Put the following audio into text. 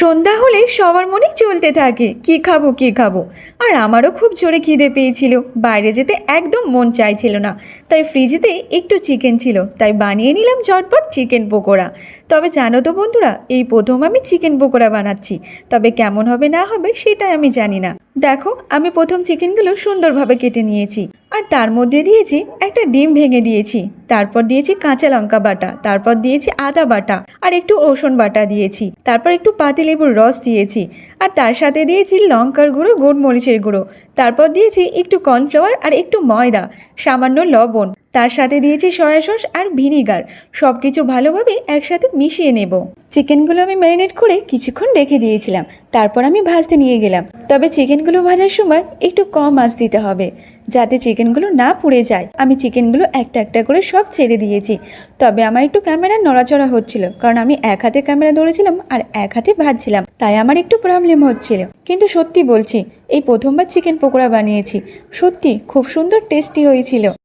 সন্ধ্যা হলে সবার মনেই চলতে থাকে কি খাবো কি খাবো। আর আমারও খুব জোরে খিদে পেয়েছিল, বাইরে যেতে একদম মন চাইছিল না। তাই ফ্রিজেতে একটু চিকেন ছিল, তাই বানিয়ে নিলাম ঝটপট চিকেন পকোড়া। তবে জানো তো বন্ধুরা, এই প্রথম আমি চিকেন পকোড়া বানাচ্ছি, তবে কেমন হবে না হবে সেটা আমি জানি না। দেখো, আমি প্রথম চিকেনগুলো সুন্দরভাবে কেটে নিয়েছি, আর তার মধ্যে দিয়েছি একটা ডিম ভেঙে দিয়েছি, তারপর দিয়েছি কাঁচা লঙ্কা বাটা, তারপর দিয়েছি আদা বাটা আর একটু রসুন বাটা দিয়েছি, তারপর একটু পাতিলেবুর রস দিয়েছি, আর তার সাথে দিয়েছি লঙ্কার গুঁড়ো, গোলমরিচের গুঁড়ো, তারপর দিয়েছি একটু কর্নফ্লাওয়ার আর একটু ময়দা, সামান্য লবণ, তার সাথে দিয়েছি সয়া সস আর ভিনিগার। সব কিছু ভালোভাবে একসাথে মিশিয়ে নেব। চিকেনগুলো আমি ম্যারিনেট করে কিছুক্ষণ রেখে দিয়েছিলাম, তারপর আমি ভাজতে নিয়ে গেলাম। তবে চিকেনগুলো ভাজার সময় একটু কম আঁচ দিতে হবে, যাতে চিকেনগুলো না পুড়ে যায়। আমি চিকেনগুলো একটা একটা করে সব ছেড়ে দিয়েছি। তবে আমার একটু ক্যামেরা নড়াচড়া হচ্ছিল, কারণ আমি এক হাতে ক্যামেরা ধরেছিলাম আর এক হাতে ভাজছিলাম, তাই আমার একটু প্রবলেম হচ্ছিল। কিন্তু সত্যি বলছি, এই প্রথমবার চিকেন পকোড়া বানিয়েছি, সত্যি খুব সুন্দর টেস্টি হয়েছিল।